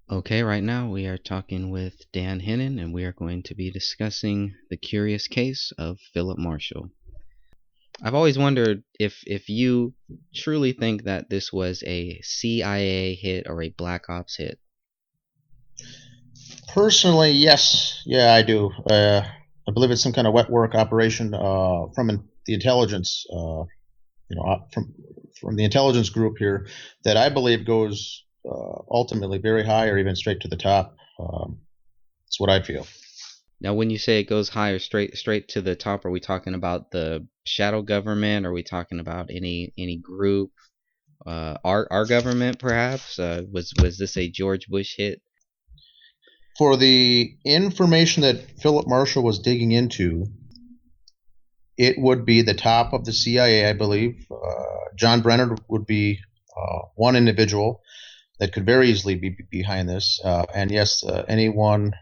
Okay, right now we are talking with Dan Hennen, and we are going to be discussing the curious case of Philip Marshall. I've always wondered if you truly think that this was a CIA hit or a Black Ops hit. Personally, yes, yeah, I do. I believe it's some kind of wet work operation from the intelligence, from the intelligence group here, that I believe goes ultimately very high or even straight to the top. That's what I feel. Now, when you say it goes higher, straight to the top, are we talking about the shadow government? Are we talking about any group? Our government, perhaps? Was this a George Bush hit? For the information that Philip Marshall was digging into, it would be the top of the CIA, I believe. John Brennan would be one individual that could very easily be behind this. And yes, anyone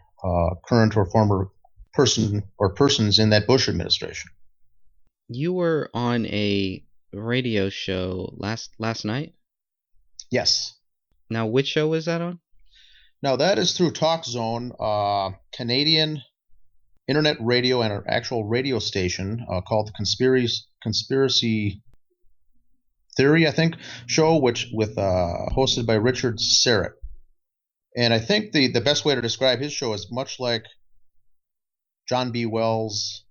current or former person or persons in that Bush administration. You were on a radio show last night. Yes. Now, which show was that on? Now that is through Talk Zone, Canadian internet radio and an actual radio station called the Conspiracy Theory, I think, show, which with hosted by Richard Serrett. And I think the best way to describe his show is much like John B. Wells'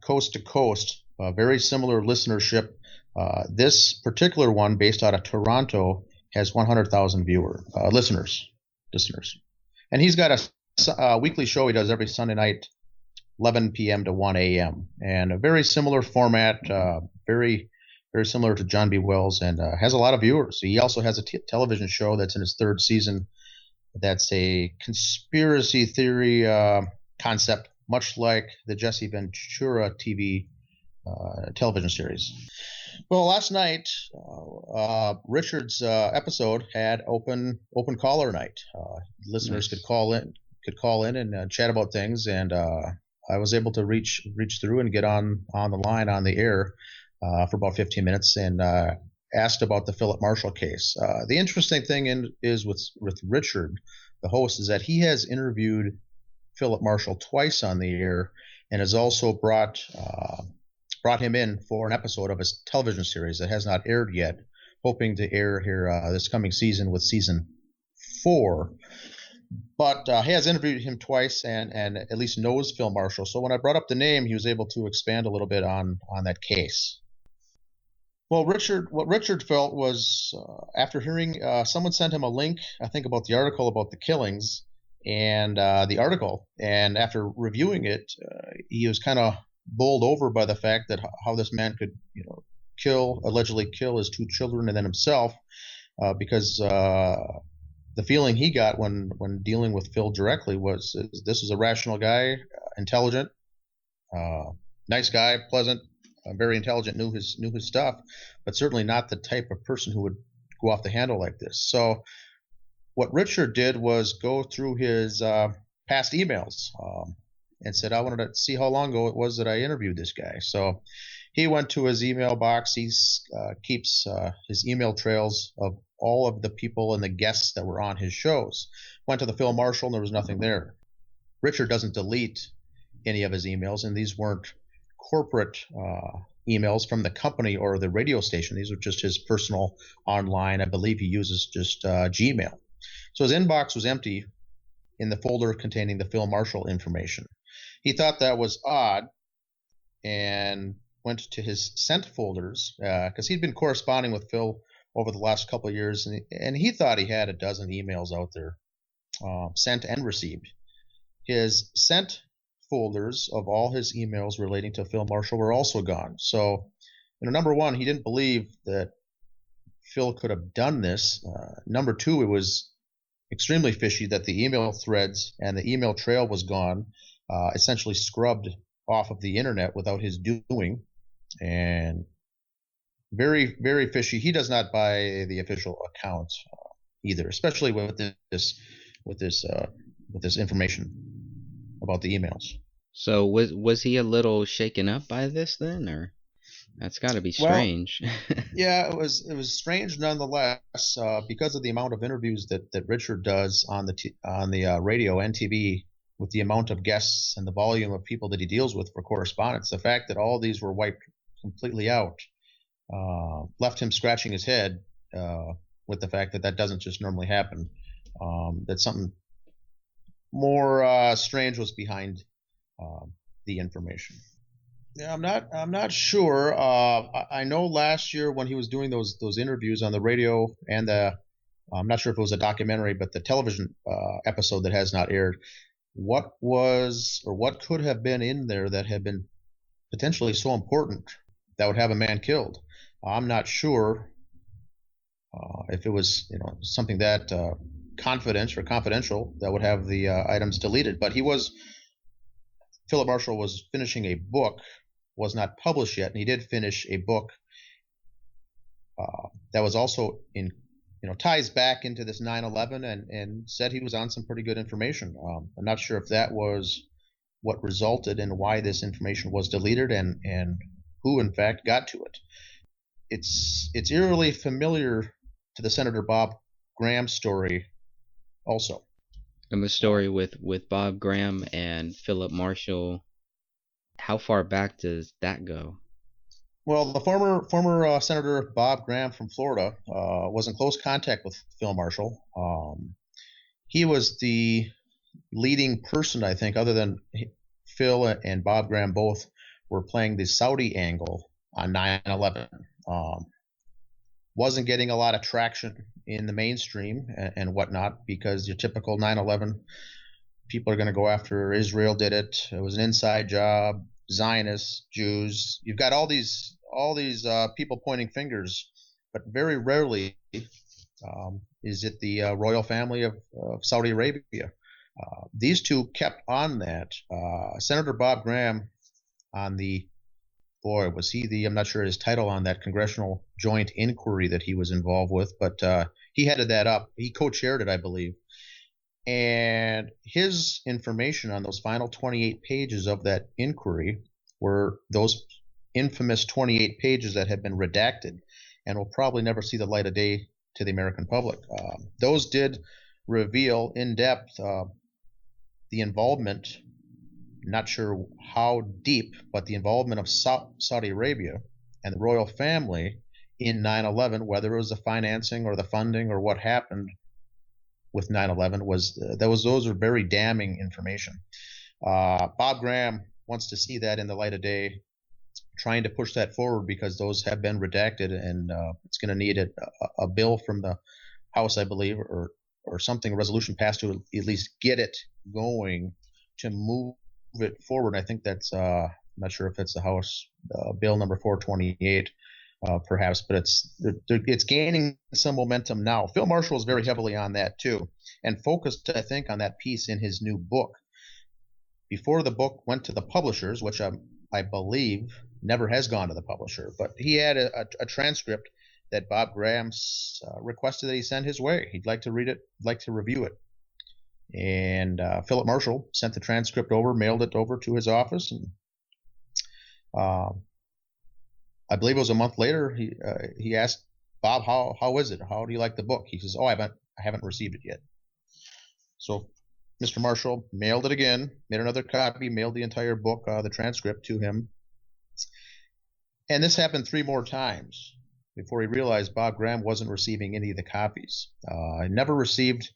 Coast to Coast, very similar listenership. This particular one, based out of Toronto, has 100,000 listeners, and he's got a weekly show he does every Sunday night, 11 p.m. to 1 a.m. and a very similar format, very similar to John B. Wells, and has a lot of viewers. He also has a television show that's in his third season. That's a conspiracy theory concept, much like the Jesse Ventura TV television series. Well, last night, Richard's episode had open caller night. Listeners Nice. could call in and chat about things, and I was able to reach through and get on the line on the air for about 15 minutes and asked about the Philip Marshall case. The interesting thing is with Richard, the host, is that he has interviewed Philip Marshall twice on the air and has also brought him in for an episode of his television series that has not aired yet, hoping to air here this coming season with season 4. But he has interviewed him twice and at least knows Phil Marshall. So when I brought up the name, he was able to expand a little bit on that case. Well, what Richard felt was after hearing someone sent him a link, I think about the article about the killings and and after reviewing it, he was kind of bowled over by the fact that how this man could, allegedly kill his 2 children and then himself, because the feeling he got when dealing with Phil directly was this is a rational guy, intelligent, uh, nice guy, pleasant, very intelligent, knew his stuff, but certainly not the type of person who would go off the handle like this. So what Richard did was go through his past emails and said, I wanted to see how long ago it was that I interviewed this guy. So he went to his email box. He keeps his email trails of all of the people and the guests that were on his shows. Went to the Phil Marshall, and there was nothing there. Richard doesn't delete any of his emails, and these weren't corporate emails from the company or the radio station. These are just his personal online. I believe he uses just Gmail. So his inbox was empty in the folder containing the Phil Marshall information. He thought that was odd and went to his sent folders because he'd been corresponding with Phil over the last couple of years, and he thought he had a dozen emails out there, sent and received. His sent folders of all his emails relating to Phil Marshall were also gone. So, number one, he didn't believe that Phil could have done this. Number two, it was extremely fishy that the email threads and the email trail was gone, essentially scrubbed off of the internet without his doing, and very, very fishy. He does not buy the official account either, especially with with this with this information about the emails. So was he a little shaken up by this then, or? That's got to be Well, strange. yeah, it was strange nonetheless, because of the amount of interviews that Richard does on the radio and TV, with the amount of guests and the volume of people that he deals with for correspondence. The fact that all these were wiped completely out left him scratching his head with the fact that that doesn't just normally happen. That something more strange was behind the information. Yeah, I'm not sure. I know last year when he was doing those interviews on the radio and I'm not sure if it was a documentary, but the television episode that has not aired, what was or what could have been in there that had been potentially so important that would have a man killed. I'm not sure if it was something that confidential that would have the items deleted. But Philip Marshall was finishing a book, was not published yet, and he did finish a book that was also ties back into this 9/11, and said he was on some pretty good information. I'm not sure if that was what resulted in why this information was deleted and who in fact got to it. It's eerily familiar to the Senator Bob Graham story also. And the story with Bob Graham and Philip Marshall, how far back does that go? Well, the former Senator Bob Graham from Florida was in close contact with Phil Marshall. He was the leading person, I think, other than Phil and Bob Graham both were playing the Saudi angle on 9/11. Wasn't getting a lot of traction in the mainstream and whatnot, because your typical 9/11 people are going to go after Israel did it. It was an inside job. Zionists, Jews. You've got all these people pointing fingers, but very rarely is it the royal family of Saudi Arabia. These two kept on that. Senator Bob Graham, on the was he I'm not sure his title on that congressional joint inquiry that he was involved with, but he headed that up. He co-chaired it, I believe. And his information on those final 28 pages of that inquiry were those infamous 28 pages that have been redacted and will probably never see the light of day to the American public. Those did reveal in depth the involvement, not sure how deep, but the involvement of Saudi Arabia and the royal family in 9/11, whether it was the financing or the funding or what happened with 9/11, those are very damning information. Bob Graham wants to see that in the light of day, trying to push that forward because those have been redacted, and it's going to need a bill from the House, I believe, or something, a resolution passed to at least get it going to move it forward. I think that's I'm not sure if it's the House bill number 428. Perhaps, but it's gaining some momentum now. Phil Marshall is very heavily on that too, and focused, I think, on that piece in his new book. Before the book went to the publishers, which I believe never has gone to the publisher, but he had a transcript that Bob Graham requested that he send his way. He'd like to read it, like to review it. And Philip Marshall sent the transcript over, mailed it over to his office, and I believe it was a month later. He asked Bob, "How is it? How do you like the book?" He says, "Oh, I haven't received it yet." So Mr. Marshall mailed it again, made another copy, mailed the entire book, the transcript, to him. And this happened 3 more times before he realized Bob Graham wasn't receiving any of the copies. I never received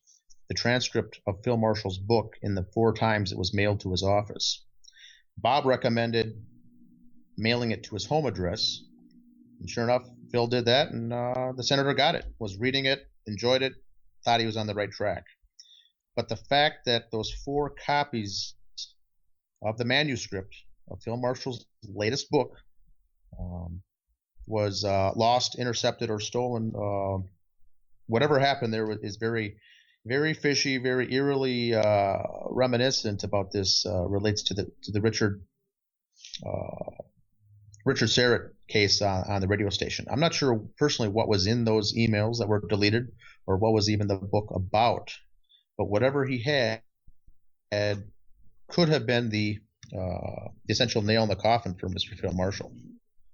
the transcript of Phil Marshall's book in the 4 times it was mailed to his office. Bob recommended mailing it to his home address. And sure enough, Phil did that, and the senator got it, was reading it, enjoyed it, thought he was on the right track. But the fact that those 4 copies of the manuscript of Phil Marshall's latest book was lost, intercepted, or stolen, whatever happened there is very, very fishy, very eerily reminiscent about this. Relates to the Richard Serrett case on the radio station. I'm not sure personally what was in those emails that were deleted, or what was even the book about. But whatever he had could have been the essential nail in the coffin for Mr. Phil Marshall.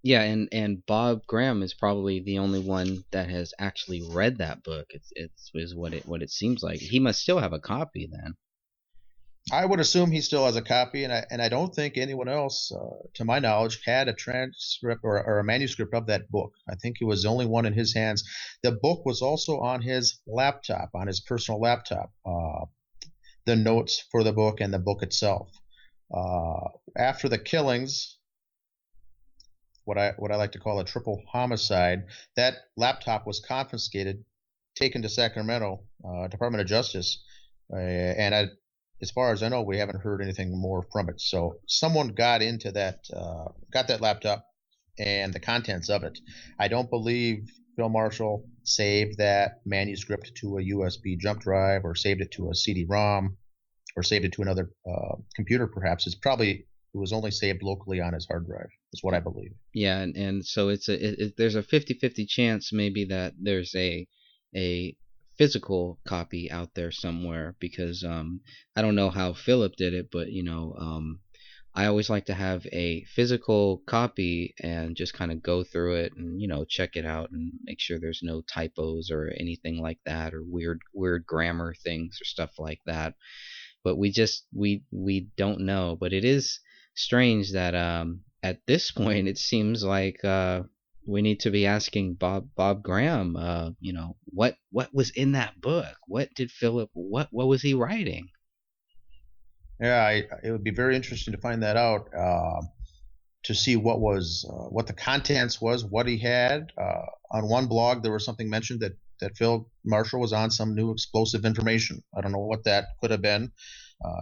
Yeah, and Bob Graham is probably the only one that has actually read that book. It's is what it seems like. He must still have a copy then. I would assume he still has a copy, and I don't think anyone else, to my knowledge, had a transcript or a manuscript of that book. I think he was the only one in his hands. The book was also on his laptop, on his personal laptop. The notes for the book and the book itself. After the killings, what I like to call a triple homicide, that laptop was confiscated, taken to Sacramento Department of Justice, as far as I know, we haven't heard anything more from it. So someone got into got that laptop and the contents of it. I don't believe Phil Marshall saved that manuscript to a USB jump drive or saved it to a CD-ROM or saved it to another computer. Perhaps it was only saved locally on his hard drive. Is what I believe. Yeah, and so there's a 50-50 chance maybe that there's a physical copy out there somewhere because I don't know how Philip did it, but I always like to have a physical copy and just kind of go through it and check it out and make sure there's no typos or anything like that or weird grammar things or stuff like that. But we don't know. But it is strange that at this point it seems like we need to be asking Bob Graham, what was in that book? What did Philip what was he writing? Yeah, it would be very interesting to find that out. To see what the contents was, what he had. On one blog, there was something mentioned that Phil Marshall was on some new explosive information. I don't know what that could have been.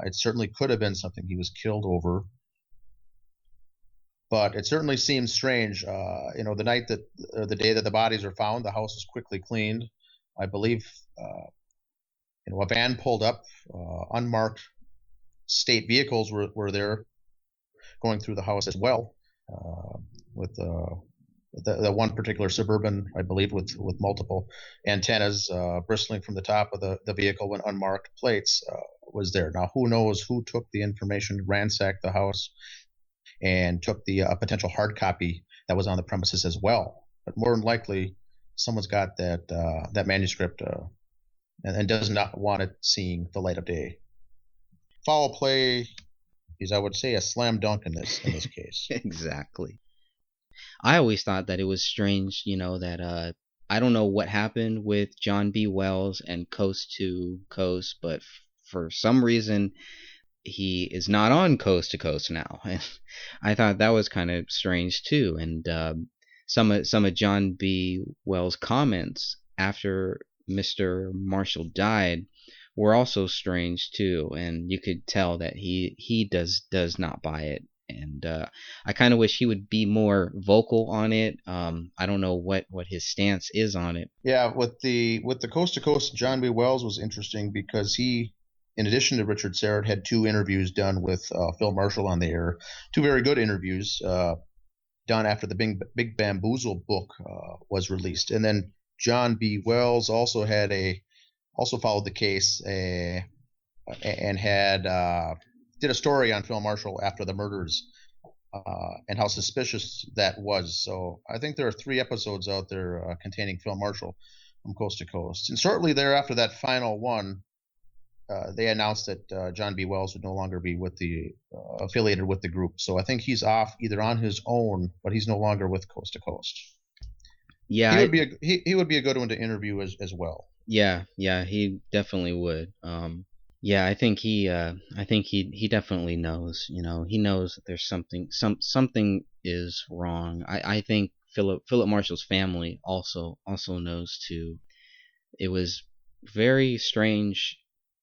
It certainly could have been something he was killed over, but it certainly seems strange. The day that the bodies are found, the house was quickly cleaned. I believe, a van pulled up, unmarked state vehicles were there going through the house as well, with the one particular Suburban, I believe, with multiple antennas bristling from the top of the vehicle when unmarked plates was there. Now, who knows who took the information, ransacked the house, and took the potential hard copy that was on the premises as well. But more than likely, someone's got that manuscript and does not want it seeing the light of day. Foul play is, I would say, a slam dunk in this case. Exactly. I always thought that it was strange, that I don't know what happened with John B. Wells and Coast to Coast, but for some reason he is not on Coast to Coast now. And I thought that was kind of strange too. And some of John B. Wells' comments after Mr. Marshall died were also strange too, and you could tell that he does not buy it. And I kind of wish he would be more vocal on it. I don't know what his stance is on it. Yeah, with the Coast to Coast, John B. Wells was interesting because he, in addition to Richard Serrett, had two interviews done with Phil Marshall on the air. Two very good interviews done after the Big Bamboozle book was released, and then John B. Wells also followed the case and had did a story on Phil Marshall after the murders and how suspicious that was. So I think there are 3 episodes out there containing Phil Marshall from Coast to Coast. And shortly thereafter, that final one, they announced that John B. Wells would no longer be affiliated with the group. So I think he's off either on his own, but he's no longer with Coast to Coast. Yeah, he would be a good one to interview as well. Yeah, he definitely would. Yeah, I think he definitely knows. He knows that there's something is wrong. I think Philip Marshall's family also knows too. It was very strange,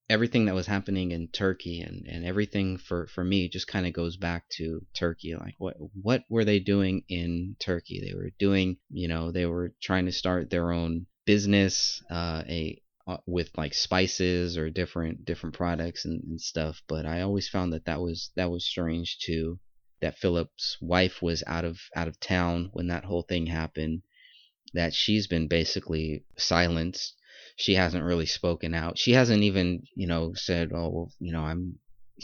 everything that was happening in Turkey, and everything for me just kind of goes back to Turkey. Like what were they doing in Turkey? They were trying to start their own business, with like spices or different products and stuff. But I always found that was strange too. That Philip's wife was out of town when that whole thing happened. That she's been basically silenced. She hasn't really spoken out. She hasn't even said, oh, I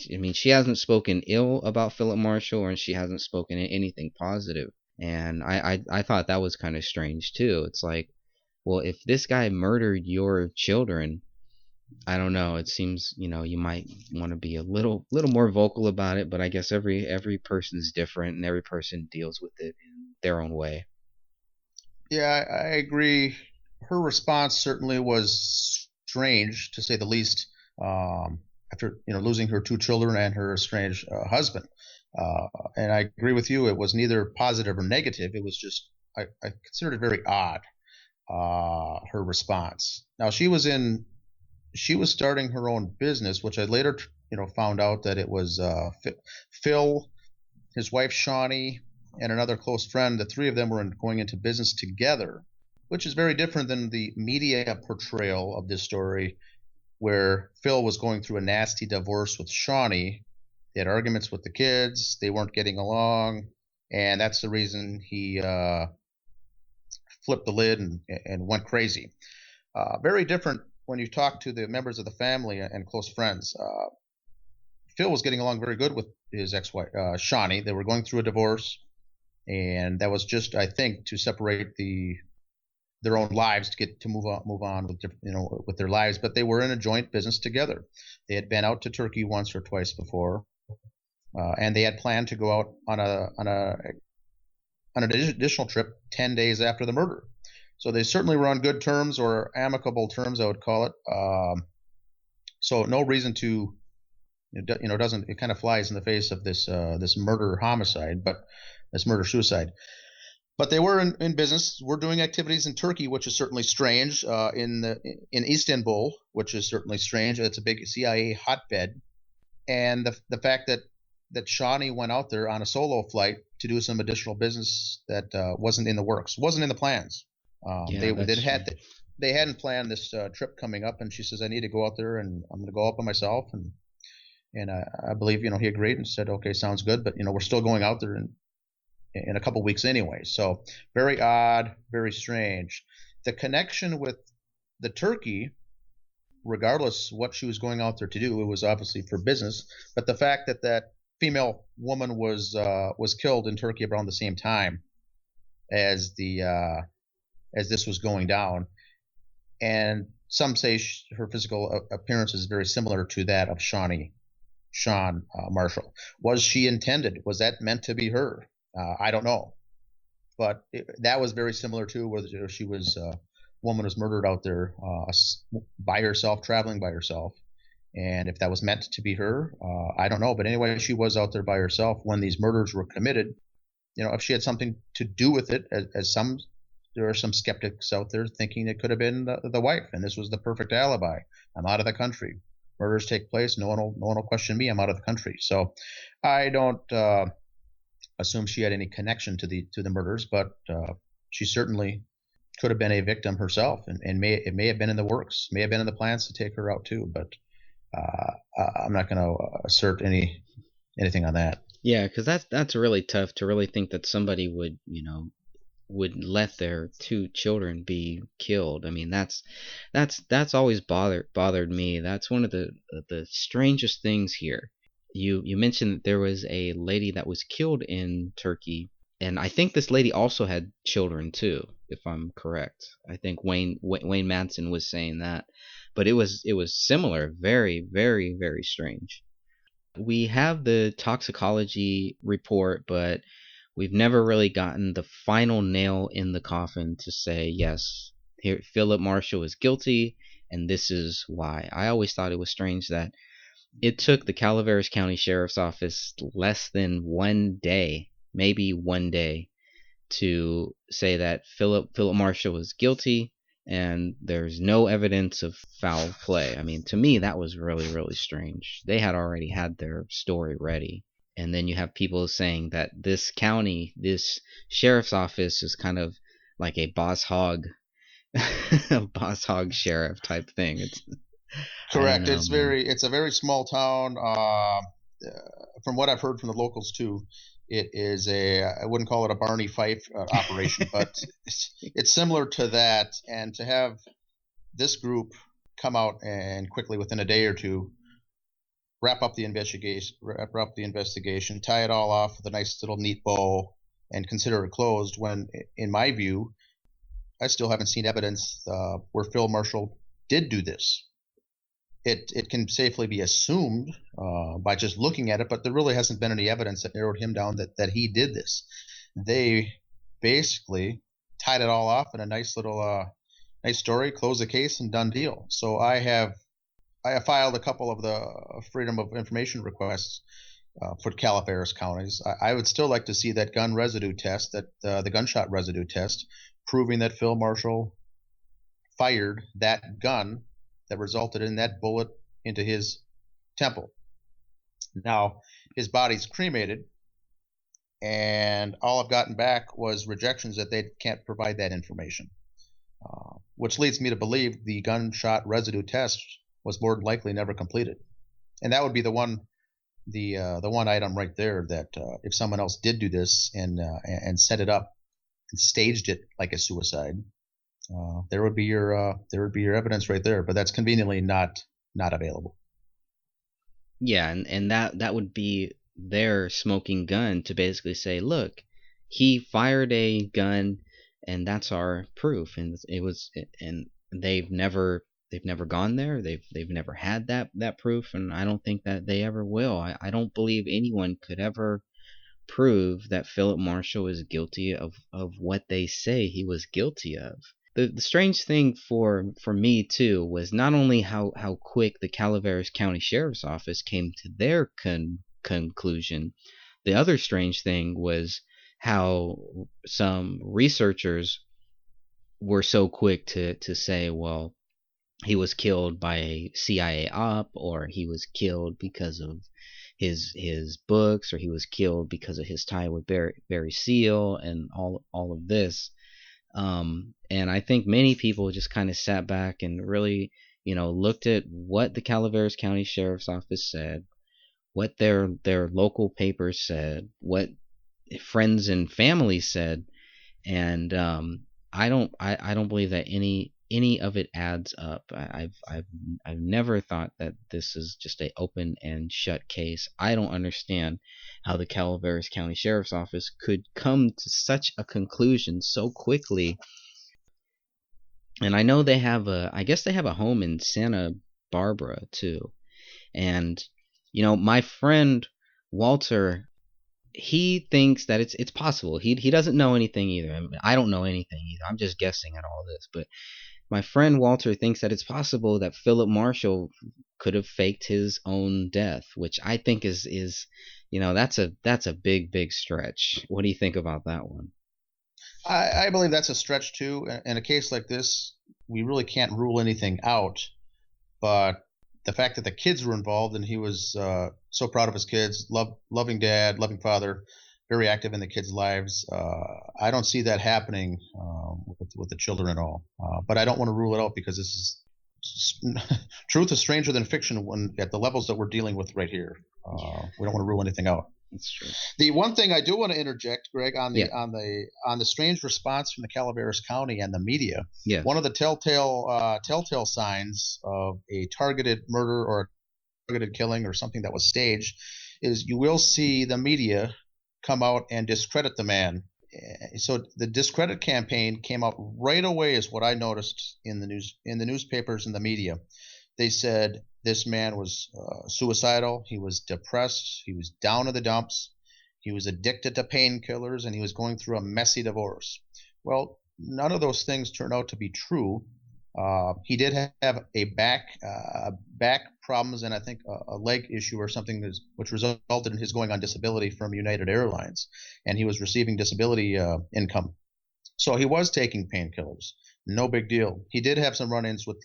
mean, she hasn't spoken ill about Philip Marshall, or she hasn't spoken anything positive. And I thought that was kind of strange too. It's like, well, if this guy murdered your children, I don't know. It seems, you might want to be a little more vocal about it, but I guess every person's different and every person deals with it in their own way. Yeah, I agree. Her response certainly was strange, to say the least. After losing her two children and her estranged husband, uh, and I agree with you. It was neither positive or negative. It was just I considered it very odd. Her response. Now she was starting her own business, which I later found out that it was Phil, his wife Shawnee, and another close friend. The three of them were going into business together, which is very different than the media portrayal of this story, where Phil was going through a nasty divorce with Shawnee. They had arguments with the kids. They weren't getting along, and that's the reason he flipped the lid and went crazy. Very different when you talk to the members of the family and close friends. Phil was getting along very good with his ex-wife, Shawnee. They were going through a divorce, and that was just, I think, to separate their own lives, to get to move on with with their lives. But they were in a joint business together. They had been out to Turkey once or twice before, and they had planned to go out on an additional trip 10 days after the murder. So they certainly were on good terms, or amicable terms, I would call it. So no reason to, doesn't, it kind of flies in the face of this murder homicide, but this murder suicide. But they were in business. We're doing activities in Turkey, which is certainly strange. In Istanbul, which is certainly strange. It's a big CIA hotbed, and the fact that Shawnee went out there on a solo flight to do some additional business that wasn't in the works, wasn't in the plans. Yeah, that's They hadn't planned this trip coming up, and she says, "I need to go out there, and I'm going to go out by myself." And I believe he agreed and said, "Okay, sounds good," but we're still going out there in a couple weeks anyway. So very odd, very strange. The connection with the turkey, regardless what she was going out there to do, it was obviously for business. But the fact that female woman was killed in Turkey around the same time as as this was going down, and some say her physical appearance is very similar to that of Sean Marshall. Was she intended? Was that meant to be her? I don't know, but that was very similar to whether she was woman was murdered out there by herself, traveling by herself, and if that was meant to be her, I don't know. But anyway, she was out there by herself when these murders were committed. If she had something to do with it, as there are some skeptics out there thinking it could have been the wife, and this was the perfect alibi. I'm out of the country. Murders take place. No one will question me. I'm out of the country. So I don't assume she had any connection to the murders, but she certainly could have been a victim herself, and it may have been in the works, may have been in the plans to take her out too. But I'm not going to assert anything on that. Yeah, because that's really tough to really think that somebody would let their two children be killed. I mean, that's always bothered me. That's one of the strangest things here. You mentioned that there was a lady that was killed in Turkey, and I think this lady also had children too, if I'm correct. I think Wayne Madsen was saying that, but it was similar, very very very strange. We have the toxicology report, but we've never really gotten the final nail in the coffin to say, yes, here Philip Marshall is guilty, and this is why. I always thought it was strange that it took the Calaveras County Sheriff's Office less than 1 day, maybe 1 day, to say that Philip Marshall was guilty and there's no evidence of foul play. I mean, to me, that was really, really strange. They had already had their story ready. And then you have people saying that this county, this sheriff's office is kind of like a boss hog, a boss hog sheriff type thing. I don't Correct. know, man. It's a very small town. From what I've heard from the locals too, it is I wouldn't call it a Barney Fife operation, but it's similar to that. And to have this group come out and quickly, within a day or two, wrap up the investigation, tie it all off with a nice little neat bow, and consider it closed. When, in my view, I still haven't seen evidence where Phil Marshall did do this. It can safely be assumed by just looking at it, but there really hasn't been any evidence that narrowed him down that he did this. They basically tied it all off in a nice little nice story, close the case, and done deal. So I have filed a couple of the Freedom of Information requests for Calaveras counties. I would still like to see that gun residue test, that the gunshot residue test, proving that Phil Marshall fired that gun that resulted in that bullet into his temple. Now, his body's cremated, and all I've gotten back was rejections that they can't provide that information, which leads me to believe the gunshot residue test was more than likely never completed. And that would be the one item right there that if someone else did do this and set it up and staged it like a suicide, there would be your evidence right there. But that's conveniently not available. Yeah, and that would be their smoking gun to basically say, look, he fired a gun, and that's our proof. And they've never gone there. They've never had that proof, and I don't think that they ever will. I don't believe anyone could ever prove that Philip Marshall is guilty of what they say he was guilty of. The strange thing for me too was not only how quick the Calaveras County Sheriff's Office came to their conclusion. The other strange thing was how some researchers were so quick to say, well, he was killed by a CIA op, or he was killed because of his books, or he was killed because of his tie with Barry Seal, and all of this. And I think many people just kind of sat back and really, looked at what the Calaveras County Sheriff's Office said, what their local papers said, what friends and family said, and I don't believe that any of it adds up. I've never thought that this is just a open and shut case. I don't understand how the Calaveras County Sheriff's Office could come to such a conclusion so quickly. And I know I guess they have a home in Santa Barbara too. And my friend Walter, he thinks that it's possible. He doesn't know anything either. I mean, I don't know anything either. I'm just guessing at all this, but my friend Walter thinks that it's possible that Philip Marshall could have faked his own death, which I think is that's a big stretch. What do you think about that one? I believe that's a stretch too. In a case like this, we really can't rule anything out. But the fact that the kids were involved, and he was so proud of his kids, loving dad, loving father, very active in the kids' lives. I don't see that happening with the children at all. But I don't want to rule it out, because this is truth is stranger than fiction when at the levels that we're dealing with right here. We don't want to rule anything out. That's true. The one thing I do want to interject, Greg, on the Yeah. on the strange response from the Calaveras County and the media. Yeah. One of the telltale signs of a targeted murder or a targeted killing or something that was staged is you will see the media come out and discredit the man. So the discredit campaign came out right away, is what I noticed in the newspapers and the media. They said this man was suicidal. He was depressed. He was down in the dumps. He was addicted to painkillers, and he was going through a messy divorce. Well, none of those things turned out to be true. He did have a back problems, and I think a leg issue or something, which resulted in his going on disability from United Airlines, and he was receiving disability income. So he was taking painkillers. No big deal. He did have some run-ins with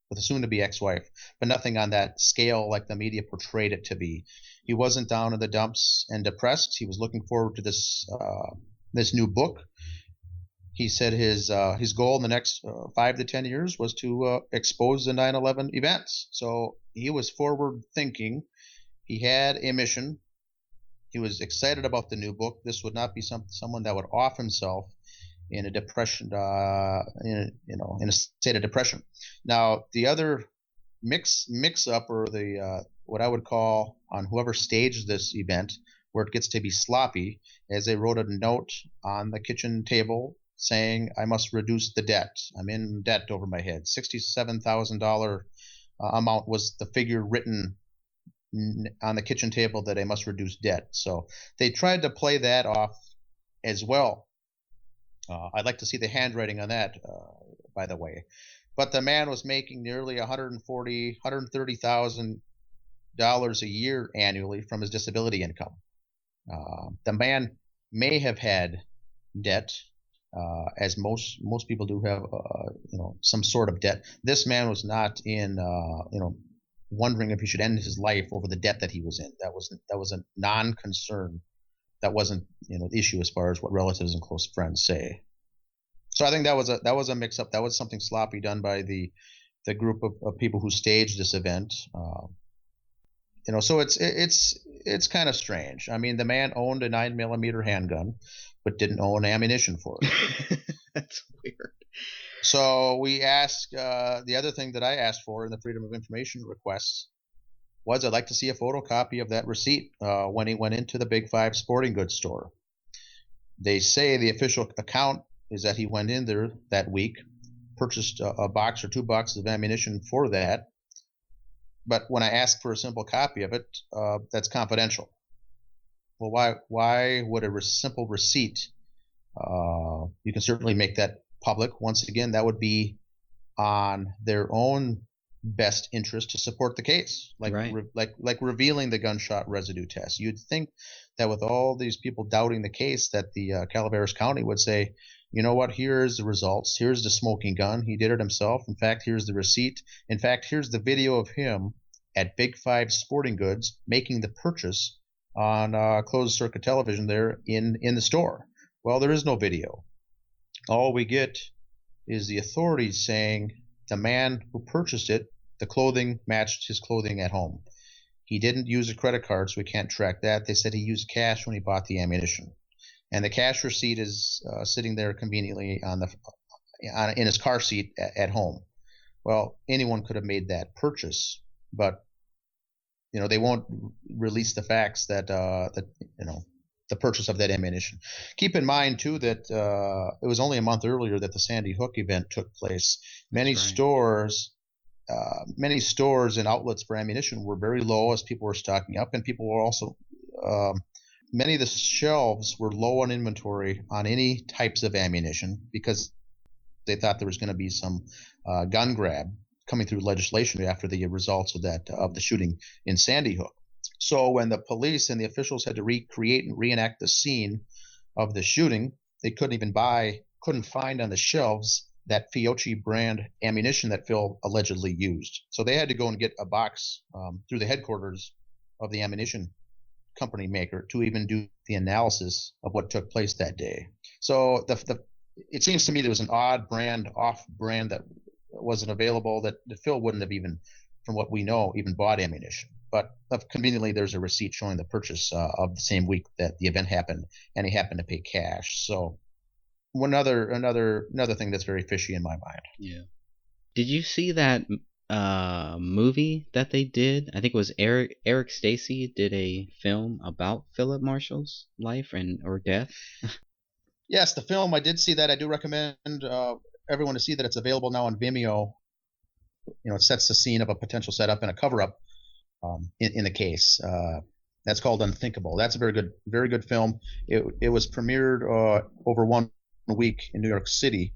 with a soon-to-be ex-wife, but nothing on that scale like the media portrayed it to be. He wasn't down in the dumps and depressed. He was looking forward to this new book. He said his goal in the next 5 to 10 years was to expose the 9/11 events. So he was forward thinking. He had a mission. He was excited about the new book. This would not be someone that would off himself in a depression, in a state of depression. Now, the other mix up, or the what I would call on whoever staged this event, where it gets to be sloppy, as they wrote a note on the kitchen table saying, "I must reduce the debt. I'm in debt over my head." $67,000 amount was the figure written on the kitchen table, that I must reduce debt. So they tried to play that off as well. I'd like to see the handwriting on that, by the way. But the man was making nearly $130,000 a year annually from his disability income. The man may have had debt, as most people do have, some sort of debt. This man was not in, wondering if he should end his life over the debt that he was in. That was a non-concern. That wasn't, the issue as far as what relatives and close friends say. So I think that was a mix-up. That was something sloppy done by the group of people who staged this event. So it's kind of strange. I mean, the man owned a 9mm handgun, but didn't own ammunition for it. That's weird. So we asked, the other thing that I asked for in the Freedom of Information requests was, I'd like to see a photocopy of that receipt when he went into the Big Five sporting goods store. They say the official account is that he went in there that week, purchased a box or 2 boxes of ammunition for that. But when I ask for a simple copy of it, that's confidential. Well, why would a simple receipt? You can certainly make that public. Once again, that would be on their own best interest to support the case, like Right. like revealing the gunshot residue test. You'd think that with all these people doubting the case, that the Calaveras County would say, you know what, here's the results, here's the smoking gun, he did it himself. In fact, here's the receipt. In fact, here's the video of him at Big Five Sporting Goods making the purchase on closed circuit television there in the store. Well, there is no video. All we get is the authorities saying the man who purchased it, the clothing matched his clothing at home. He didn't use a credit card, so we can't track that. They said he used cash when he bought the ammunition. And the cash receipt is sitting there conveniently in his car seat at home. Well, anyone could have made that purchase, but they won't release the facts that the purchase of that ammunition. Keep in mind too that it was only a month earlier that the Sandy Hook event took place. Many stores and outlets for ammunition were very low as people were stocking up, and people were also many of the shelves were low on inventory on any types of ammunition, because they thought there was going to be some gun grab coming through legislation after the results of the shooting in Sandy Hook. So when the police and the officials had to recreate and reenact the scene of the shooting, they couldn't find on the shelves that Fiocchi brand ammunition that Phil allegedly used. So they had to go and get a box through the headquarters of the ammunition company maker to even do the analysis of what took place that day. So it seems to me there was an off brand that wasn't available, that Phil wouldn't have, even from what we know, even bought ammunition. But conveniently, there's a receipt showing the purchase of the same week that the event happened, and he happened to pay cash. So another thing that's very fishy in my mind. Yeah. Did you see that movie that they did? I think it was Eric Stacy did a film about Philip Marshall's life or death. Yes, the film, I did see that. I do recommend everyone to see that. It's available now on Vimeo. It sets the scene of a potential setup and a cover-up in the case. That's called Unthinkable. That's a very good film. It was premiered over 1 week in New York City,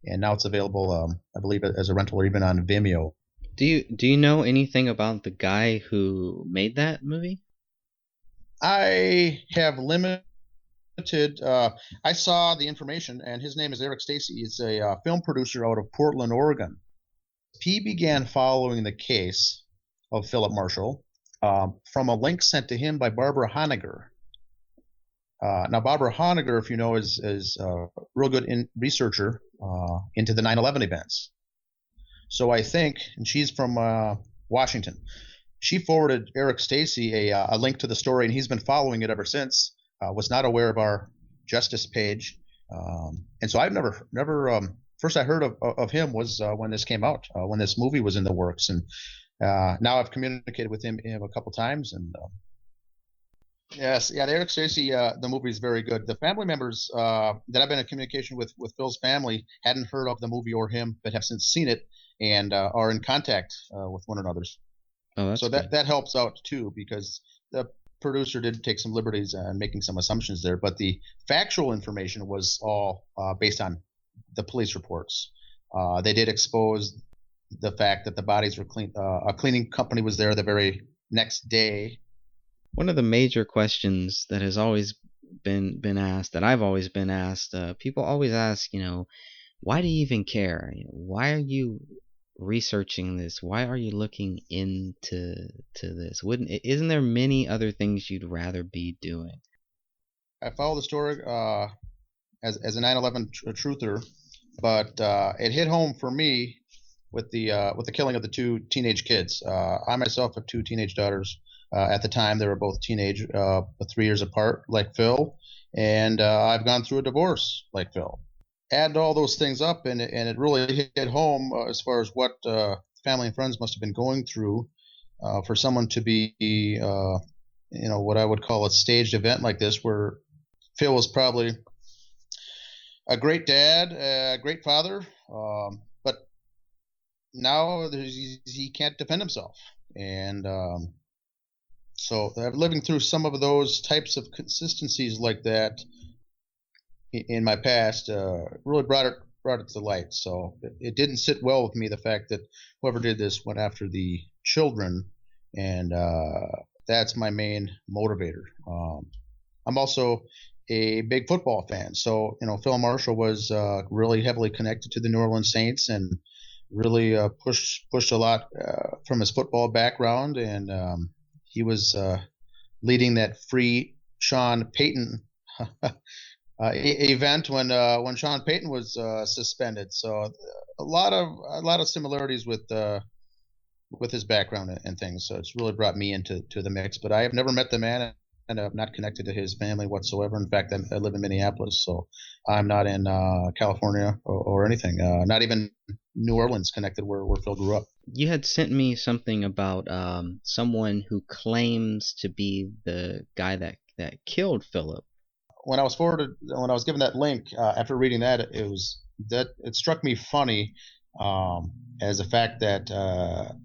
and now it's available, I believe, as a rental or even on Vimeo. Do you know anything about the guy who made that movie? I have limited. I saw the information, and his name is Eric Stacy. He's a film producer out of Portland, Oregon. He began following the case of Philip Marshall from a link sent to him by Barbara Honegger. Now, Barbara Honegger, if you know, is a real good researcher into the 9/11 events. So I think, and she's from Washington, she forwarded Eric Stacy a link to the story, and he's been following it ever since. Was not aware of our Justice page, and so I've never. First I heard of him was when this came out, when this movie was in the works, and now I've communicated with him a couple times, and Yes, yeah, the Eric Stacey, the movie is very good. The family members that I've been in communication with Phil's family hadn't heard of the movie or him, but have since seen it and are in contact with one another. Oh, that's So good. that helps out too, because the producer did take some liberties and making some assumptions there, but the factual information was all based on the police reports. They did expose the fact that the bodies were clean. A cleaning company was there the very next day. One of the major questions that has always been asked, that I've always been asked, people always ask, why do you even care? Why are you researching this? Why are you looking into this? Wouldn't isn't there many other things you'd rather be doing? I follow the story as a 9/11 truther, but it hit home for me with the killing of the two teenage kids. I myself have two teenage daughters. At the time, they were both teenage, 3 years apart, like Phil, and I've gone through a divorce, like Phil. Add all those things up, and it really hit home as far as what family and friends must have been going through for someone to be, what I would call a staged event like this, where Phil was probably a great dad, a great father, but now he can't defend himself. And so living through some of those types of consistencies like that in my past really brought it to light. So it didn't sit well with me, the fact that whoever did this went after the children, and that's my main motivator. I'm also a big football fan, so Phil Marshall was really heavily connected to the New Orleans Saints, and really pushed a lot from his football background, and he was leading that free Sean Payton event when Sean Payton was suspended. So a lot of similarities with his background and things. So it's really brought me into the mix. But I have never met the man, and I'm not connected to his family whatsoever. In fact, I live in Minneapolis, so I'm not in California or anything. Not even New Orleans connected where Phil grew up. You had sent me something about someone who claims to be the guy that killed Philip. When I was given that link after reading that, it struck me funny as a fact that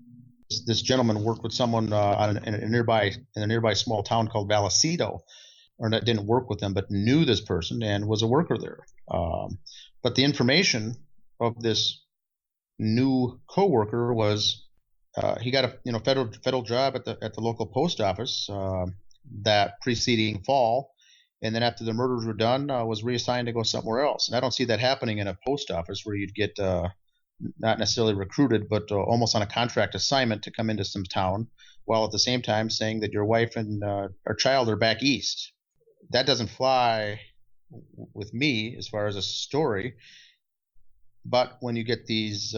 this gentleman worked with someone in a nearby small town called Vallecito, or that didn't work with them, but knew this person and was a worker there. But the information of this new coworker was he got a federal job at the local post office that preceding fall, and then after the murders were done, was reassigned to go somewhere else. And I don't see that happening in a post office where you'd get not necessarily recruited, but almost on a contract assignment to come into some town, while at the same time saying that your wife and our child are back east. That doesn't fly with me as far as a story. But when you get these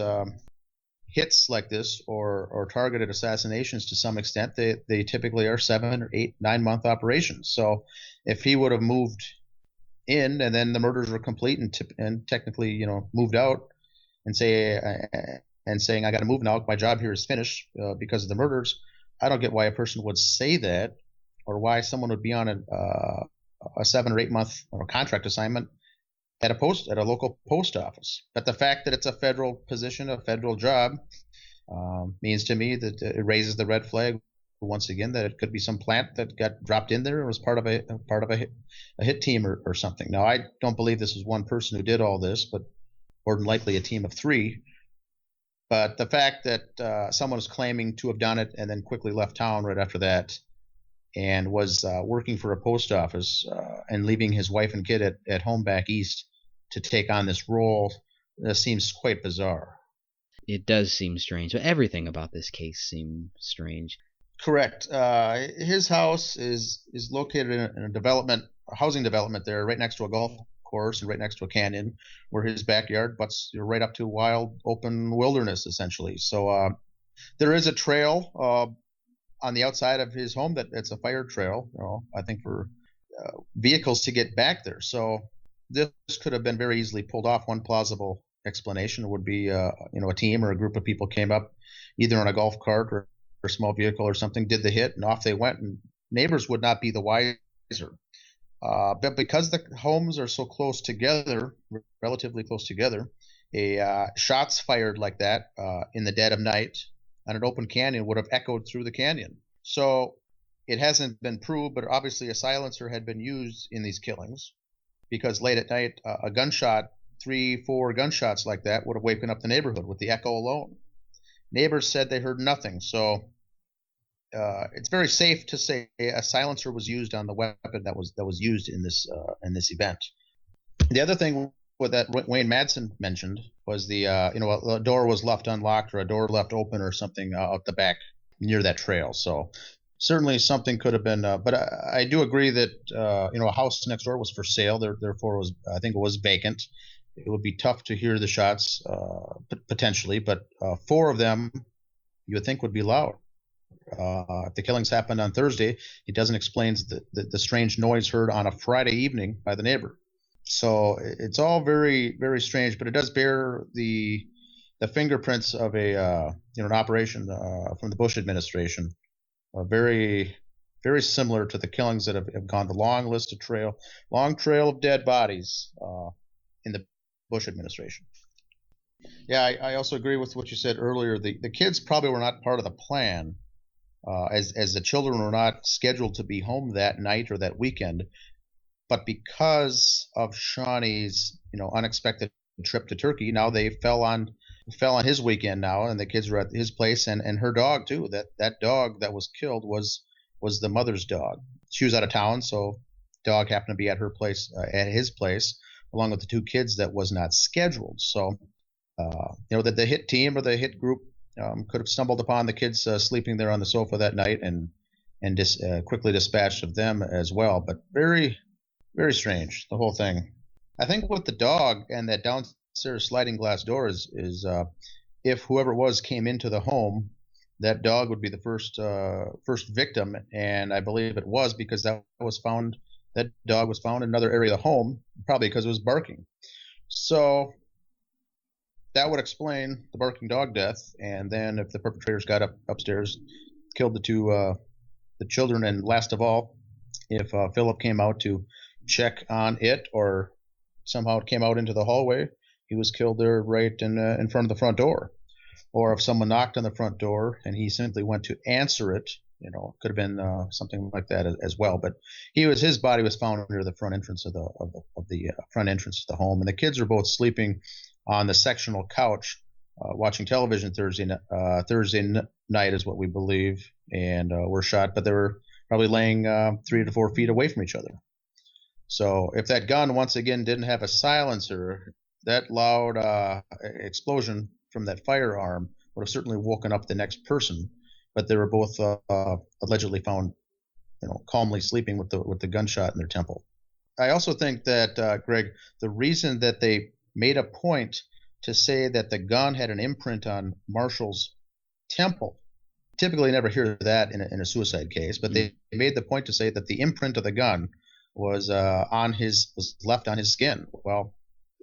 hits like this, or targeted assassinations to some extent, they typically are 7 or 8, 9 month operations. So if he would have moved in and then the murders were complete and technically moved out and saying I got to move now, my job here is finished because of the murders, I don't get why a person would say that, or why someone would be on a 7 or 8 month contract assignment at a local post office. But the fact that it's a federal position, a federal job, means to me that it raises the red flag once again, that it could be some plant that got dropped in there and was part of a hit team or something. Now, I don't believe this is one person who did all this, but more than likely a team of three. But the fact that someone is claiming to have done it and then quickly left town right after that, and was working for a post office and leaving his wife and kid at home back east to take on this role, seems quite bizarre. It does seem strange. But everything about this case seems strange. Correct. His house is located in a housing development there, right next to a golf course and right next to a canyon, where his backyard butts right up to wild, open wilderness, essentially. So there is a trail on the outside of his home it's a fire trail. I think for vehicles to get back there. So this could have been very easily pulled off. One plausible explanation would be, a team or a group of people came up either on a golf cart or a small vehicle or something, did the hit, and off they went, and neighbors would not be the wiser. But because the homes are so close together, relatively close together, shots fired like that in the dead of night on an open canyon would have echoed through the canyon. So it hasn't been proved, but obviously a silencer had been used in these killings because late at night, a gunshot, 3, 4 gunshots like that would have woken up the neighborhood with the echo alone. Neighbors said they heard nothing, so it's very safe to say a silencer was used on the weapon that was used in this event. The other thing that Wayne Madsen mentioned was a door was left unlocked or a door left open or something out the back near that trail. So certainly something could have been. But I do agree that a house next door was for sale. Therefore, I think it was vacant. It would be tough to hear the shots potentially, but 4 of them you would think would be loud. If the killings happened on Thursday, it doesn't explain the strange noise heard on a Friday evening by the neighbor. So it's all very, very strange, but it does bear the fingerprints of an operation from the Bush administration, very, very similar to the killings that have gone the long trail of dead bodies in the Bush administration. Yeah, I also agree with what you said earlier. The kids probably were not part of the plan. As the children were not scheduled to be home that night or that weekend, but because of Shawnee's unexpected trip to Turkey, now they fell on his weekend now, and the kids were at his place, and her dog too. That dog that was killed was the mother's dog. She was out of town, so dog happened to be at her place, at his place, along with the 2 kids that was not scheduled. So that the hit team or the hit group could have stumbled upon the kids sleeping there on the sofa that night and quickly dispatched of them as well. But very, very strange, the whole thing. I think with the dog and that downstairs sliding glass door is if whoever it was came into the home, that dog would be the first victim, and I believe it was because that dog was found in another area of the home, probably because it was barking. So that would explain the barking dog death, and then if the perpetrators got upstairs, killed the children, and last of all, if Philip came out to check on it, or somehow it came out into the hallway, he was killed there right in front of the front door. Or if someone knocked on the front door and he simply went to answer it, it could have been something like that as well. But his body was found near the front entrance of the front entrance to the home, and the kids were both sleeping on the sectional couch, watching television Thursday night is what we believe, and were shot, but they were probably laying 3 to 4 feet away from each other. So if that gun once again didn't have a silencer, that loud explosion from that firearm would have certainly woken up the next person. But they were both allegedly found, calmly sleeping with the gunshot in their temple. I also think that Greg, the reason that they made a point to say that the gun had an imprint on Marshall's temple. Typically, never hear that in a suicide case, but they made the point to say that the imprint of the gun was left on his skin. Well,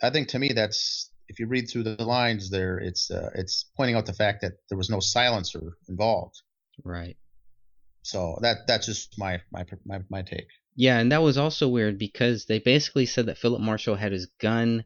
I think to me that's, if you read through the lines there, it's pointing out the fact that there was no silencer involved. Right. So that's just my take. Yeah, and that was also weird because they basically said that Philip Marshall had his gun.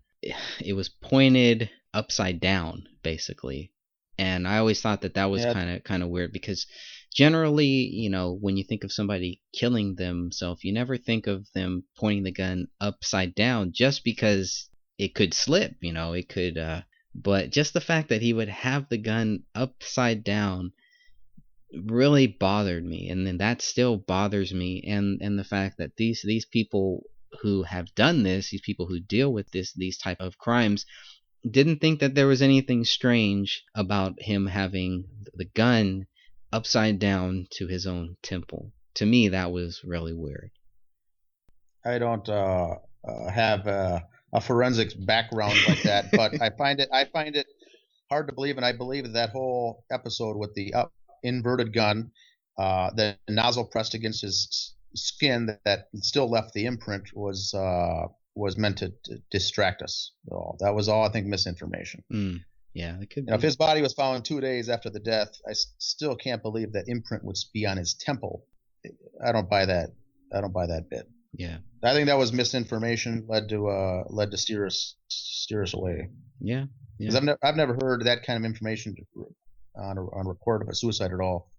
It was pointed upside down, basically. And I always thought that was kind of weird because generally, when you think of somebody killing themselves, you never think of them pointing the gun upside down just because it could slip, it could, but just the fact that he would have the gun upside down really bothered me, and then that still bothers me, and the fact that these people who have done this, these people who deal with these type of crimes, didn't think that there was anything strange about him having the gun upside down to his own temple. To me, that was really weird. I don't have a forensics background like that, but I find it hard to believe, and I believe that whole episode with the inverted gun, the nozzle pressed against his skin that still left the imprint was meant to distract us. So that was all, I think, misinformation. Yeah, it could be. If his body was found 2 days after the death, I still can't believe that imprint would be on his temple. I don't buy that. I don't buy that bit. Yeah. I think that was misinformation led to steer us away. Yeah. Because Yeah. I've never heard that kind of information on report of a suicide at all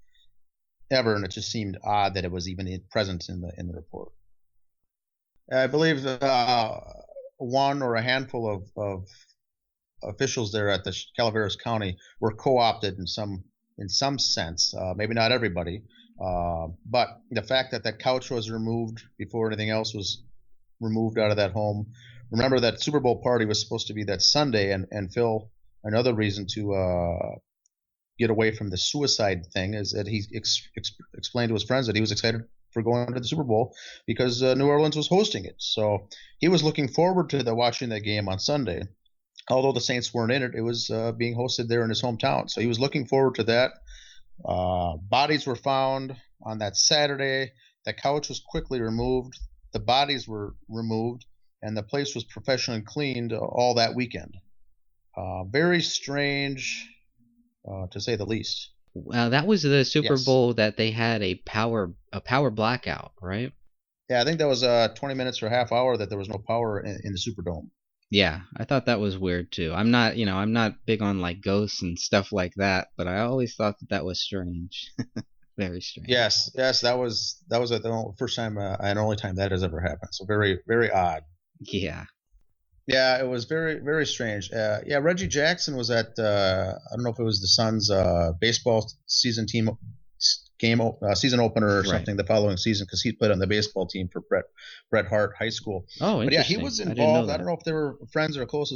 ever, and it just seemed odd that it was even present in the report. I believe one or a handful of officials there at the Calaveras County were co-opted in some sense. Maybe not everybody, but the fact that that couch was removed before anything else was removed out of that home. Remember that Super Bowl party was supposed to be that Sunday, and Phil, another reason to get away from the suicide thing is that he explained to his friends that he was excited for going to the Super Bowl because New Orleans was hosting it. So he was looking forward to watching that game on Sunday. Although the Saints weren't in it, it was being hosted there in his hometown. So he was looking forward to that. Bodies were found on that Saturday. The couch was quickly removed. The bodies were removed, and the place was professionally cleaned all that weekend. Very strange, to say the least. That was the Super Yes. Bowl that they had a power blackout, right? Yeah, I think that was 20 minutes or a half hour that there was no power in the Superdome. Yeah, I thought that was weird too. I'm not big on like ghosts and stuff like that, but I always thought that was strange. Very strange. Yes, that was the first time and only time that has ever happened. So very, very odd. Yeah. Yeah, it was very, very strange. Yeah, Reggie Jackson was at I don't know if it was the Suns baseball season team season opener or Right. something the following season because he played on the baseball team for Bret Hart High School. Oh, But yeah, he interesting. was I didn't know involved. I that. don't know if they were friends or a close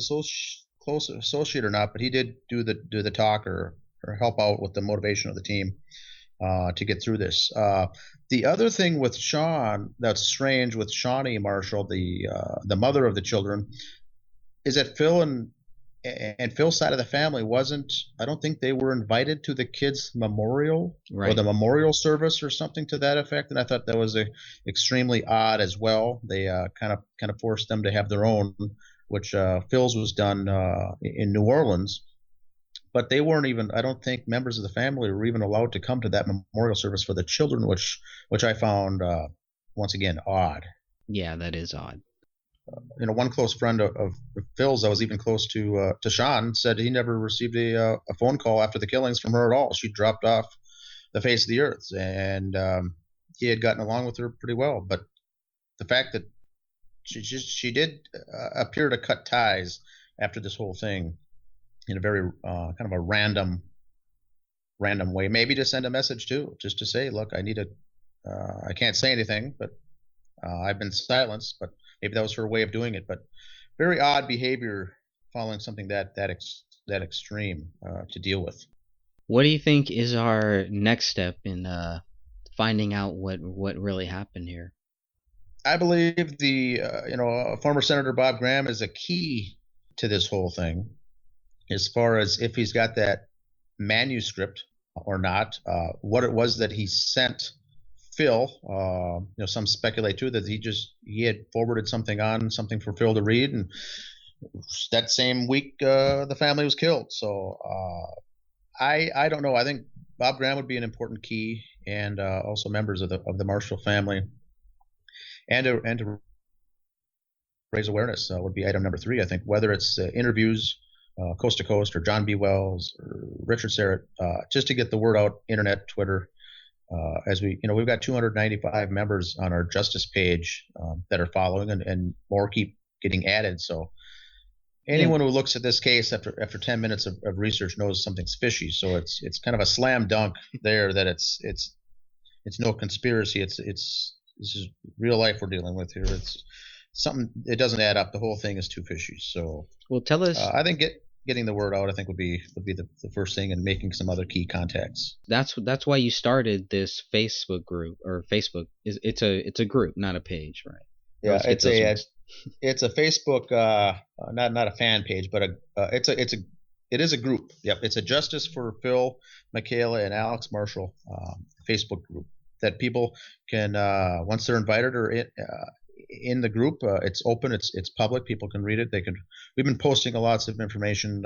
associate or not, but he did do the talk or help out with the motivation of the team to get through this. The other thing with Sean that's strange with Shawnee Marshall, the mother of the children, is that Phil and Phil's side of the family wasn't. I don't think they were invited to the kids' memorial or Right. the memorial service or something to that effect. And I thought that was extremely odd as well. They kind of forced them to have their own, which Phil's was done in New Orleans, but they weren't even. I don't think members of the family were even allowed to come to that memorial service for the children, which I found once again odd. Yeah, that is odd. One close friend of Phil's that was even close to Sean said he never received a phone call after the killings from her at all. She dropped off the face of the earth, and he had gotten along with her pretty well. But the fact that she did appear to cut ties after this whole thing in a very kind of a random way, maybe to send a message too, just to say, look, I can't say anything, but I've been silenced, but maybe that was her way of doing it. But very odd behavior following something that extreme to deal with. What do you think is our next step in finding out what really happened here? I believe former Senator Bob Graham is a key to this whole thing, as far as if he's got that manuscript or not. What it was that he sent Phil. Some speculate too that he had forwarded something for Phil to read, and that same week the family was killed. So I don't know. I think Bob Graham would be an important key, and also members of the Marshall family, and to raise awareness would be item number 3. I think whether it's interviews. Coast to Coast or John B. Wells or Richard Serrett, just to get the word out, internet, Twitter, as we've got 295 members on our justice page that are following, and more keep getting added. So Yeah. anyone who looks at this case after 10 minutes of research knows something's fishy. So it's kind of a slam dunk there that it's no conspiracy. This is real life we're dealing with here. It's something, it doesn't add up. The whole thing is too fishy. So Well, tell us. I think getting the word out, I think would be the first thing, and making some other key contacts. That's why you started this Facebook group, or Facebook is it's a group, not a page, right? I Yeah, always get those mixed. it's a Facebook, not a fan page, but it is a group. Yep, it's a Justice for Phil, Michaela, and Alex Marshall Facebook group that people can once they're invited or in the group. It's open. It's public. People can read it. We've been posting lots of information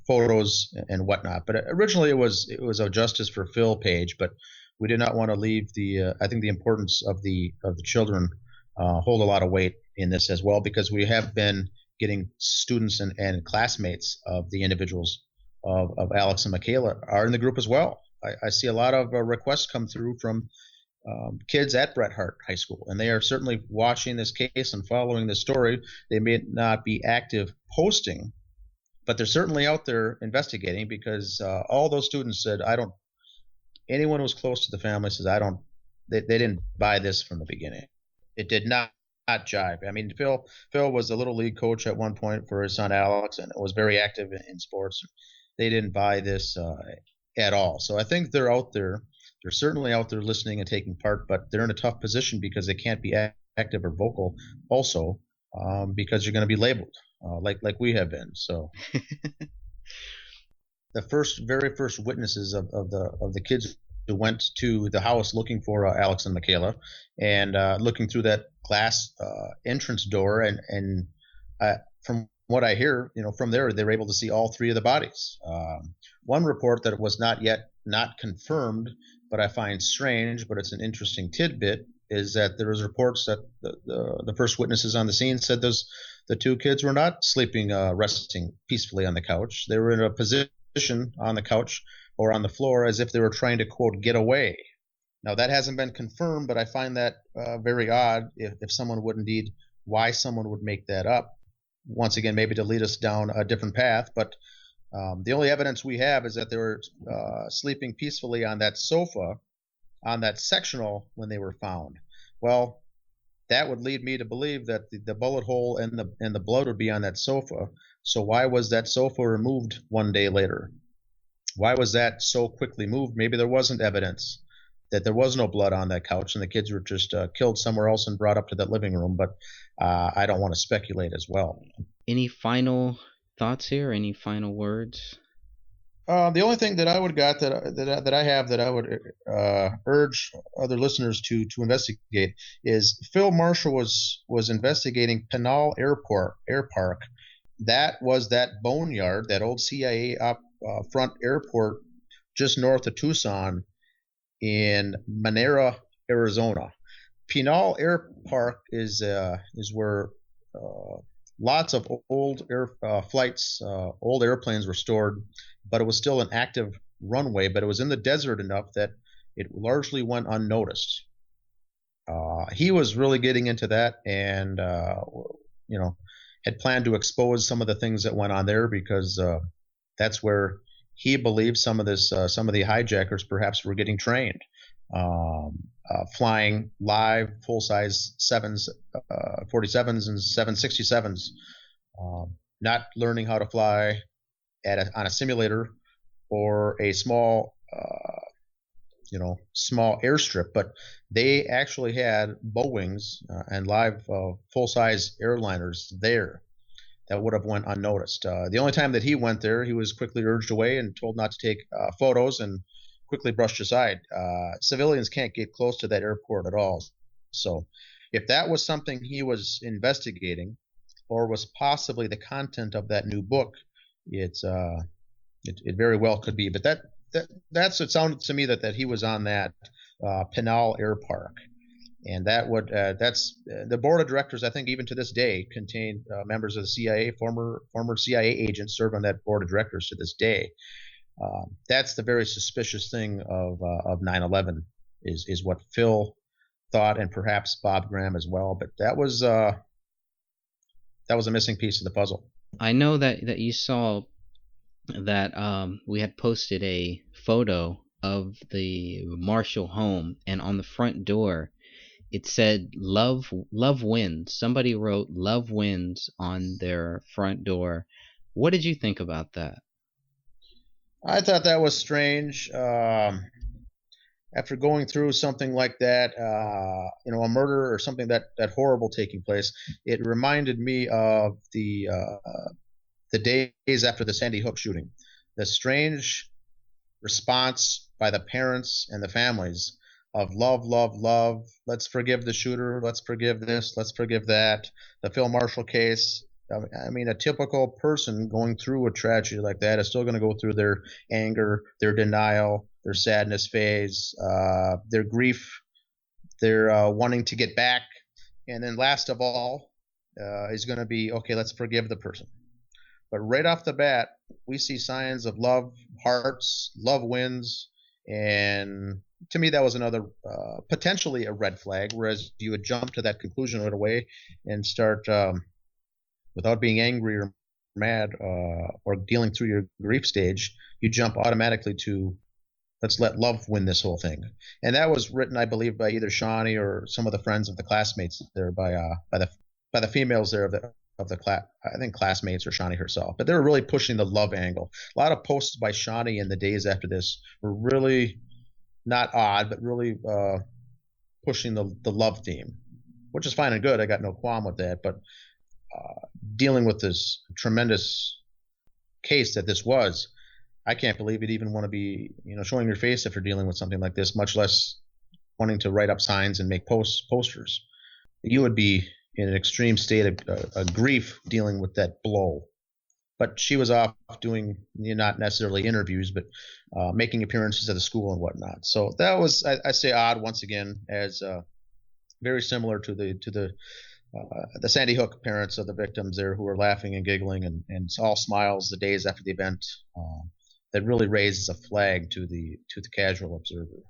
photos and whatnot. But originally it was a justice for Phil page, but we did not want to leave the I think the importance of the children hold a lot of weight in this as well, because we have been getting students and classmates of the individuals of Alex and Michaela are in the group as well. I see a lot of requests come through from kids at Bret Harte High School, and they are certainly watching this case and following this story. They may not be active posting, but they're certainly out there investigating, because all those students said, I don't, anyone who was close to the family says, I don't, they didn't buy this from the beginning. It did not jive. I mean, Phil was a little league coach at one point for his son Alex, and was very active in sports. They didn't buy this at all. So I think they're out there. They're certainly out there listening and taking part, but they're in a tough position because they can't be active or vocal also, because you're going to be labeled like we have been. So the very first witnesses of the kids who went to the house looking for Alex and Michaela, and looking through that glass entrance door, and from what I hear, from there they were able to see all three of the bodies. One report that was not confirmed, but I find strange, but it's an interesting tidbit, is that there was reports that the first witnesses on the scene said the two kids were not sleeping, resting peacefully on the couch. They were in a position on the couch or on the floor as if they were trying to, quote, get away. Now, that hasn't been confirmed, but I find that very odd, if someone would indeed, why someone would make that up. Once again, maybe to lead us down a different path, but the only evidence we have is that they were sleeping peacefully on that sofa, on that sectional, when they were found. Well, that would lead me to believe that the bullet hole and the blood would be on that sofa. So why was that sofa removed one day later? Why was that so quickly moved? Maybe there wasn't evidence that there was no blood on that couch, and the kids were just killed somewhere else and brought up to that living room. But I don't want to speculate as well. Any final thoughts here? Any final words? The only thing that I would got that I have that I would urge other listeners to investigate is Phil Marshall was investigating Pinal Air Park. That was that boneyard, that old CIA up front airport just north of Tucson in Manera, Arizona. Pinal Air Park is where lots of old flights, old airplanes were stored, but it was still an active runway, but it was in the desert enough that it largely went unnoticed. He was really getting into that, and had planned to expose some of the things that went on there, because that's where he believed some of the hijackers perhaps were getting trained, flying live full-size 47s and 767s, not learning how to fly on a simulator or a small airstrip, but they actually had Boeings and live full-size airliners there that would have went unnoticed. The only time that he went there, he was quickly urged away and told not to take photos, and quickly brushed aside. Civilians can't get close to that airport at all. So if that was something he was investigating, or was possibly the content of that new book, it very well could be. But that's it sounded to me that he was on that Pinal Air Park. And that's the board of directors, I think, even to this day, contain members of the CIA, former CIA agents serve on that board of directors to this day. That's the very suspicious thing of 9/11 is what Phil thought, and perhaps Bob Graham as well. But that was a missing piece of the puzzle. I know that you saw that we had posted a photo of the Marshall home, and on the front door it said love wins. Somebody wrote love wins on their front door. What did you think about that? I thought that was strange. After going through something like that, a murder or something that horrible taking place, it reminded me of the days after the Sandy Hook shooting. The strange response by the parents and the families of love, love, love. Let's forgive the shooter. Let's forgive this. Let's forgive that. The Phil Marshall case. I mean, a typical person going through a tragedy like that is still going to go through their anger, their denial, their sadness phase, their grief, their wanting to get back, and then last of all is going to be, okay, let's forgive the person. But right off the bat, we see signs of love, hearts, love wins, and to me that was another potentially a red flag. Whereas you would jump to that conclusion right away and start without being angry or mad or dealing through your grief stage, you jump automatically to let's let love win this whole thing. And that was written, I believe, by either Shawnee or some of the friends of the classmates there, by the females there of the class. I think classmates or Shawnee herself. But they were really pushing the love angle. A lot of posts by Shawnee in the days after this were really not odd, but really pushing the love theme, which is fine and good. I got no qualm with that. But dealing with this tremendous case that this was, I can't believe you'd even want to be, showing your face if you're dealing with something like this, much less wanting to write up signs and make posters. You would be in an extreme state of grief dealing with that blow. But she was off doing not necessarily interviews, but making appearances at the school and whatnot. So that was, I say, odd once again, as very similar to the Sandy Hook parents of the victims there, who were laughing and giggling and all smiles the days after the event. That really raises a flag to the casual observer.